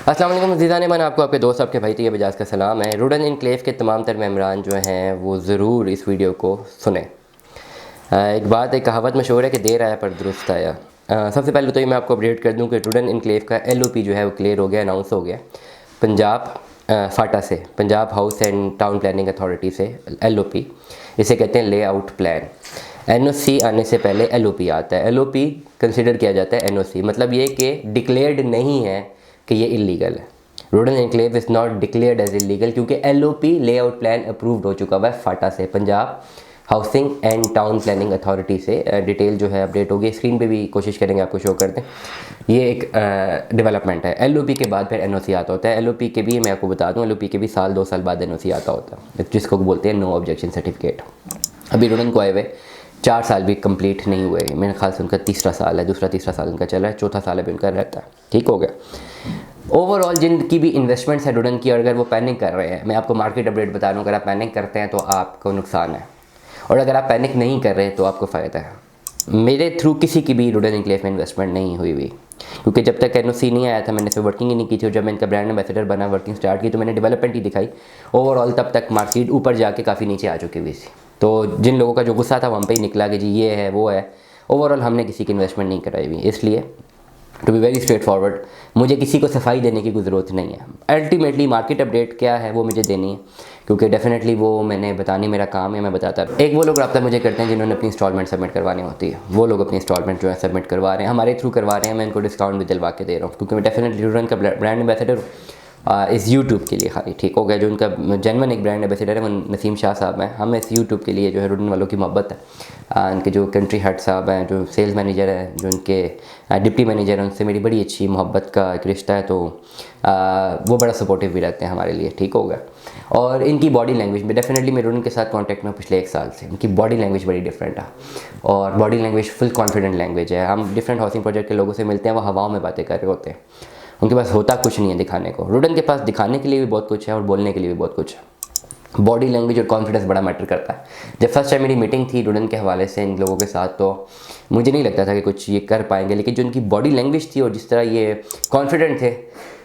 अस्सलाम वालेकुम अज़ीज़ान, मैं आपको आपके दोस्त आपके भाई तैयब बजाज का सलाम है। रुडन इनक्लेव के तमाम तर मेम्बरान जो हैं वो ज़रूर इस वीडियो को सुने। एक कहावत मशहूर है कि देर आया पर दुरुस्त आया। सबसे पहले तो ये मैं आपको अपडेट कर दूं कि रुडन इनक्लेव का LOP जो है वो क्लियर हो गया, अनाउंस हो गया पंजाब फाटा से, Punjab house and town planning authority से। LOP इसे कहते हैं लेआउट प्लान। NOC आने से पहले LOP आता है। LOP कंसिडर किया जाता है NOC, मतलब ये कि डिक्लेयर्ड नहीं है कि ये इलीगल है। रुडन enclave is not declared as illegal क्योंकि LOP लेआउट प्लान अप्रूव्ड हो चुका हुआ है फाटा से, Punjab housing and town planning authority से। डिटेल जो है अपडेट होगी, स्क्रीन पे भी कोशिश करेंगे आपको शो कर दें। ये एक डेवलपमेंट है। LOP के बाद फिर NOC आता होता है। LOP के भी मैं आपको बता दूं, LOP के भी साल 2 साल बाद NOC आता होता है, जिसको बोलते हैं नो ऑब्जेक्शन सर्टिफिकेट। अभी रुडन को आए हुए 4 साल भी कंप्लीट नहीं हुए, मेरे ख्याल से उनका तीसरा साल है, दूसरा तीसरा साल उनका चला है, चौथा साल अभी उनका रहता है। ठीक हो गया। ओवरऑल जिनकी भी इन्वेस्टमेंट्स है रुडन की, अगर वो पैनिक कर रहे हैं, मैं आपको मार्केट अपडेट बता रहा हूँ, अगर आप पैनिक करते हैं तो आपको नुकसान है, और अगर आप पैनिक नहीं कर रहे तो आपको फ़ायदा है। मेरे थ्रू किसी की भी रुडन इनक्लेव में इन्वेस्टमेंट नहीं हुई, क्योंकि जब तक NOC नहीं आया था मैंने इसमें वर्किंग ही नहीं की थी। और जब मैं इनका ब्रांड एम्बेसडर बना, वर्किंग स्टार्ट की, तो मैंने डेवलपमेंट ही दिखाई। ओवरऑल तब तक मार्केट ऊपर जाके काफ़ी नीचे आ चुकी हुई थी। तो जिन लोगों का जो गुस्सा था वहाँ पे ही निकला कि जी ये है वो है। ओवरऑल हमने किसी की इन्वेस्टमेंट नहीं कराई हुई, इसलिए to be very straightforward मुझे किसी को सफाई देने की कोई ज़रूरत नहीं है। अल्टीमेटली मार्केट अपडेट क्या है वो मुझे देनी है, क्योंकि डेफिनेटली वो मैंने बतानी मेरा काम है, मैं बताता हूँ। एक वो लोग रब्ता मुझे करते हैं जिन्होंने अपनी इंस्टॉलमेंट सबमिट करवानी होती है, वो लोग अपनी इंस्टॉलमेंट जो है सबमिट करवा रहे हैं, हमारे थ्रू करवा रहे हैं। मैं इनको डिस्काउंट भी दिलवा के दे रहा हूँ, क्योंकि मैं डेफिनेटली रुडन का ब्रांड एम्बेसडर इस यूट्यूब के लिए खाली। ठीक हो गया। जो उनका जेनवन एक ब्रांड एम्बेसडर है वो नसीम शाह साहब हैं। हम इस यूट्यूब के लिए जो है रुडन वालों की मोहब्बत है। उनके जो कंट्री हेड साहब हैं, जो सेल्स मैनेजर हैं, जो उनके डिप्टी मैनेजर हैं, उनसे मेरी बड़ी अच्छी मोहब्बत का एक रिश्ता है, तो वो बड़ा सपोर्टिव भी रहते हैं हमारे लिए। ठीक हो गया। और इनकी बॉडी लैंग्वेज में डेफिनेटली मैं रुडन के साथ कॉन्टैक्ट में पिछले 1 साल से, उनकी बॉडी लैंग्वेज बड़ी डिफरेंट है, और body language full confident language है। हम डिफरेंट हाउसिंग प्रोजेक्ट के लोगों से मिलते हैं, वो हवाओं में बातें कर रहे होते हैं, उनके पास होता कुछ नहीं है दिखाने को। रुडन के पास दिखाने के लिए भी बहुत कुछ है और बोलने के लिए भी बहुत कुछ है। बॉडी लैंग्वेज और कॉन्फिडेंस बड़ा मैटर करता है। जब फर्स्ट टाइम मेरी मीटिंग थी रुडन के हवाले से इन लोगों के साथ, तो मुझे नहीं लगता था कि कुछ ये कर पाएंगे, लेकिन जो उनकी बॉडी लैंग्वेज थी और जिस तरह ये कॉन्फिडेंट थे,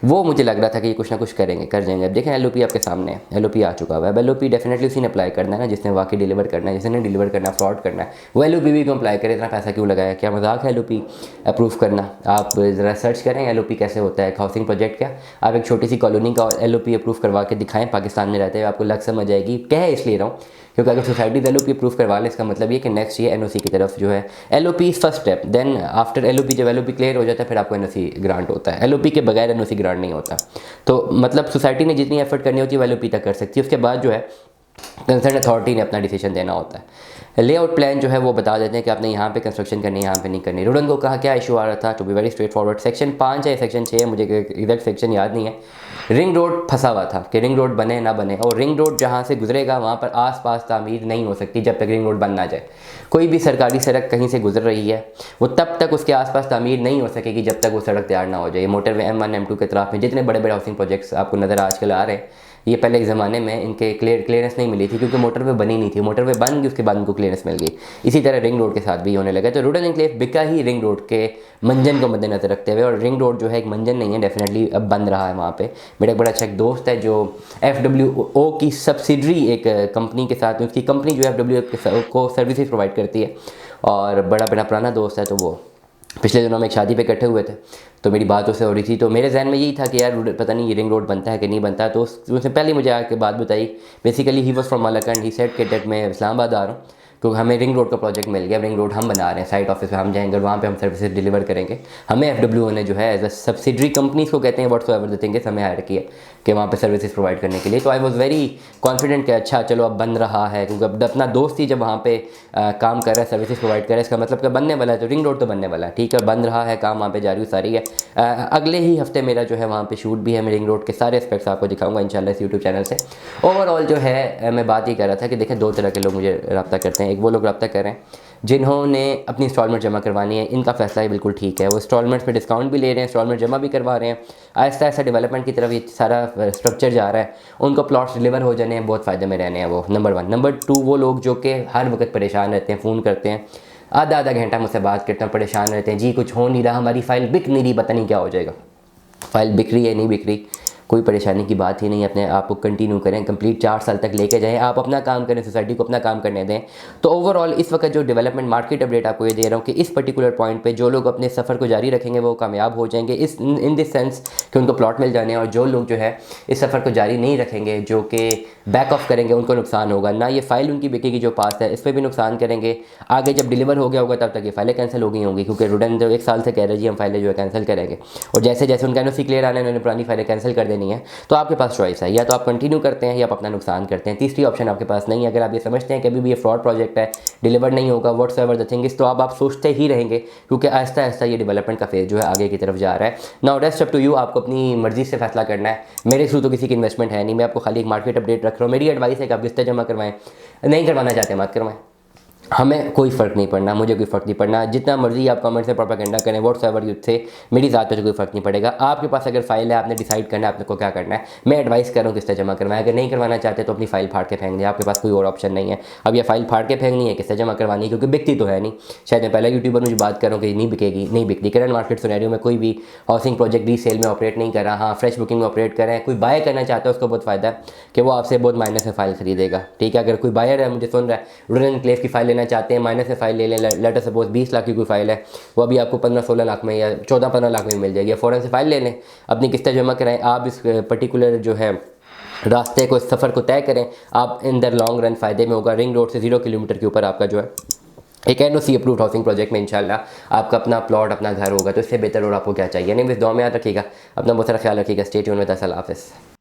वो मुझे लग रहा था कि ये कुछ ना कुछ करेंगे, कर जाएंगे। अब देखें LOP आपके सामने है, LOP आ चुका हुआ है। अब LOP डेफिनेटली उसी ने अप्लाई करना है ना जिसने वाकई डिलीवर करना है, जिसने डिलीवर करना है, फ्रॉड करना है, वो LOP भी क्यों अप्लाई करे, इतना पैसा क्यों लगाया, क्या मजाक है LOP अप्रूव करना। आप ज़रा सर्च करें LOP कैसे होता है, हाउसिंग प्रोजेक्ट का। आप एक छोटी सी कॉलोनी का LOP अप्रूव करवा के दिखाएं, पाकिस्तान में रहते हुए, आपको लग समझ आएगी। कह इसलिए रहा हूँ क्योंकि अगर सोसाइटी LOP अप्रूव करवा ले, इसका मतलब ये कि नेक्स्ट ये NOC की तरफ जो है, LOP is first step, then after LOP, जब LOP क्लियर हो जाता है फिर आपको NOC ग्रांट होता है। LOP के बगैर NOC ग्रांट नहीं होता। तो मतलब सोसाइटी ने जितनी एफर्ट करनी होती है वो LOP तक कर सकती है, उसके बाद जो है कंसर्न अथॉरिटी ने अपना डिसीजन देना होता है। लेआउट प्लान जो है वो बता देते हैं कि आपने यहाँ पे कंस्ट्रक्शन करनी है, यहाँ पे नहीं करनी। रुडन को कहा क्या इशू आ रहा था, to be very straightforward, section 5 है, सेक्शन 6 है, मुझे एग्जैक्ट सेक्शन याद नहीं है। रिंग रोड फंसा हुआ था कि रिंग रोड बने ना बने, और रिंग रोड जहाँ से गुजरेगा वहाँ पर आसपास तामीर नहीं हो सकती जब तक रिंग रोड बन ना जाए। कोई भी सरकारी सड़क कहीं से गुजर रही है वो तब तक उसके आसपास तामीर नहीं हो सकेगी जब तक वो सड़क तैयार ना हो जाए। मोटरवे M1 M2 के तरफ में जितने बड़े बड़े हाउसिंग प्रोजेक्ट्स आपको नज़र आजकल आ रहे हैं, ये पहले एक ज़माने में इनके क्लियरेंस नहीं मिली थी क्योंकि मोटरवे बनी नहीं थी। मोटरवे बन गई, उसके बाद उनको क्लियरेंस मिल गई। इसी तरह रिंग रोड के साथ भी होने लगा। तो रुडन इनक्लेव बिका ही रिंग रोड के मंजन को मद्देनजर रखते हुए, और रिंग रोड जो है एक मंजन नहीं है, डेफिनेटली अब बन रहा है वहाँ पे। मेरा एक बड़ा अच्छा एक दोस्त है जो FWO की सब्सिडरी एक कंपनी के साथ, उसकी कंपनी जो FWO को सर्विसेज प्रोवाइड करती है, और बड़ा बड़ा पुराना दोस्त है। तो वो पिछले दिनों में एक शादी पे इकट्ठे हुए थे, तो मेरी बात उससे हो रही थी, तो मेरे जहन में यही था कि यार पता नहीं ये रिंग रोड बनता है कि नहीं बनता है। तो उसने पहले मुझे आके बात बताई। Basically he was from Malakand, he said कि डेट मैं इस्लामाबाद आ रहा हूँ, क्योंकि हमें रिंग रोड का प्रोजेक्ट मिल गया। रिंग रोड हम बना रहे हैं, साइट ऑफिस पे हम जाएंगे और वहाँ पे हम सर्विसेज डिलीवर करेंगे। हमें FWO ने जो है एज अ सब्सिडरी कंपनीज को कहते हैं, व्हाट्सएवर द थिंग इज, हमें हायर किया कि वहाँ पे सर्विसेज प्रोवाइड करने के लिए। तो आई वाज वेरी कॉन्फिडेंट कि अच्छा चलो अब बन रहा है, क्योंकि अब अपना दोस्त ही जब वहाँ पे काम कर रहा है, सर्विसेज प्रोवाइड कर रहा है, इसका मतलब कि बनने वाला है, तो रिंग रोड तो बनने वाला है। ठीक है, बन रहा है, काम वहाँ पे जारी सारी है। अगले ही हफ्ते मेरा जो है वहाँ पे शूट भी है, मैं रिंग रोड के सारे एस्पेक्ट्स आपको दिखाऊंगा इंशाल्लाह इस यूट्यूब चैनल से। ओवरऑल जो है मैं बात ही कर रहा था कि देखें 2 तरह के लोग मुझे रब्ता करते हैं। एक वो लोग रब्ता कर रहे हैं जिन्होंने अपनी इंस्टॉलमेंट जमा करवानी है, इनका फैसला ही बिल्कुल ठीक है, वो इंस्टॉलमेंट्स पे डिस्काउंट भी ले रहे हैं, इंस्टॉलमेंट जमा भी करवा रहे हैं। आहिस्ता आहिस्ता डेवलपमेंट की तरफ ये सारा स्ट्रक्चर जा रहा है, उनको प्लॉट्स डिलीवर हो जाने हैं, बहुत फ़ायदे में रहने हैं वो, नंबर 1। नंबर 2 वो लोग जो कि हर वक्त परेशान रहते हैं, फ़ोन करते हैं, आधा घंटा मुझसे बात करते हैं, परेशान रहते हैं, जी कुछ हो नहीं रहा, हमारी फ़ाइल बिक नहीं रही, पता नहीं क्या हो जाएगा। फ़ाइल बिक रही है नहीं बिक रही, कोई परेशानी की बात ही नहीं है, अपने आप को कंटिन्यू करें, कंप्लीट 4 साल तक लेके जाएं, आप अपना काम करें, सोसाइटी को अपना काम करने दें। तो ओवरऑल इस वक्त जो डेवलपमेंट मार्केट अपडेट आपको ये दे रहा हूँ कि इस पर्टिकुलर पॉइंट पे जो लोग अपने सफ़र को जारी रखेंगे वो कामयाब हो जाएंगे, इस इन दिस सेंस कि उनको प्लॉट मिल जाने, और जो लोग जो है इस सफ़र को जारी नहीं रखेंगे, जो कि बैक ऑफ करेंगे, उनको नुकसान होगा। ना ये फ़ाइल उनकी बिकेगी जो पास है, इस पर भी नुकसान करेंगे। आगे जब डिलीवर हो गया होगा तब तक ये फाइलें कैंसिल हो गई होंगी, क्योंकि रुडन जो 1 साल से कह रहे जी हम फाइलें जो है कैंसिल करेंगे, और जैसे जैसे उनका एनओसी क्लियर आने उन्होंने पुरानी फाइलें कैंसिल कर देनी है। तो आपके पास चॉइस है, या तो आप कंटिन्यू करते हैं या आप अपना नुकसान करते हैं, तीसरी ऑप्शन आपके पास नहीं है। अगर आप ये समझते हैं कि अभी भी ये फ्रॉड प्रोजेक्ट है, डिलीवर नहीं होगा, व्हाट्सएवर द थिंग इस, तो आप सोचते ही रहेंगे, क्योंकि आहिस्ता आहिस्ता ये डेवलपमेंट का फेज जो है आगे की तरफ जा रहा है। Now rest up to you, आपको अपनी मर्जी से फैसला करना है। मेरे थ्रू तो किसी की इन्वेस्टमेंट है नहीं, मैं आपको खाली एक मार्केट अपडेट रख रहा हूँ। मेरी एडवाइस है कि आप किस्तें जमा करवाएं, नहीं करवाना चाहते मत करवाएं, हमें कोई फ़र्क नहीं पड़ना, मुझे कोई फ़र्क नहीं पड़ना। जितना मर्जी आप कमेंट से प्रोपेगेंडा करें व्हाट्सएवर यूथ से, मेरी ज़ात पे कोई फ़र्क नहीं पड़ेगा। आपके पास अगर फाइल है, आपने डिसाइड करना है आपने को क्या करना है। मैं एडवाइस कर रहा हूँ किस्तें जमा करवाएं, अगर नहीं करवाना चाहते तो अपनी फ़ाइल फाड़ के फेंक दें, आपके पास कोई और ऑप्शन नहीं है। अब ये फाइल फाड़ के फेंकनी है, किस्तें जमा करवानी है, क्योंकि बिकती तो है नहीं। शायद मैं पहला यूट्यूबर मुझे बात कर रहा हूँ कि नहीं बिकेगी, नहीं बिकती। करंट मार्केट सिनेरियो में कोई भी हाउसिंग प्रोजेक्ट रीसेल में ऑपरेट नहीं कर रहा। हाँ, फ्रेश बुकिंग में ऑपरेट कर रहे हैं। कोई बाय करना चाहता है उसको बहुत फ़ायदा है कि वो आपसे बहुत माइनस में फ़ाइल खरीदेगा, ठीक है। अगर कोई बायर है मुझे सुन रहा है, रुडन एनक्लेव की फ़ाइल लेना चाहते हैं, माइनस में फ़ाइल ले लें, लेटर सपोज 20 लाख की कोई फ़ाइल है, वो अभी आपको 15-16 लाख में या 14-15 लाख में मिल जाएगी। फ़ौरन से फ़ाइल ले लें, अपनी किस्तें जमा कराएं, आप इस पर्टिकुलर जो है रास्ते को, इस सफ़र को तय करें, आप इन द लॉन्ग रन फ़ायदे में होगा। रिंग रोड से 0 किलोमीटर के ऊपर आपका जो है एक एनओसी अप्रूव्ड हाउसिंग प्रोजेक्ट में इंशाल्लाह आपका अपना प्लॉट, अपना घर होगा। तो इससे बेहतर और आपको क्या चाहिए। नहीं, बस दुआ में याद रखिएगा, अपना बहुत सारा ख्याल रखिएगा। स्टे ट्यून विद अस, अल्लाह हाफ़िज़।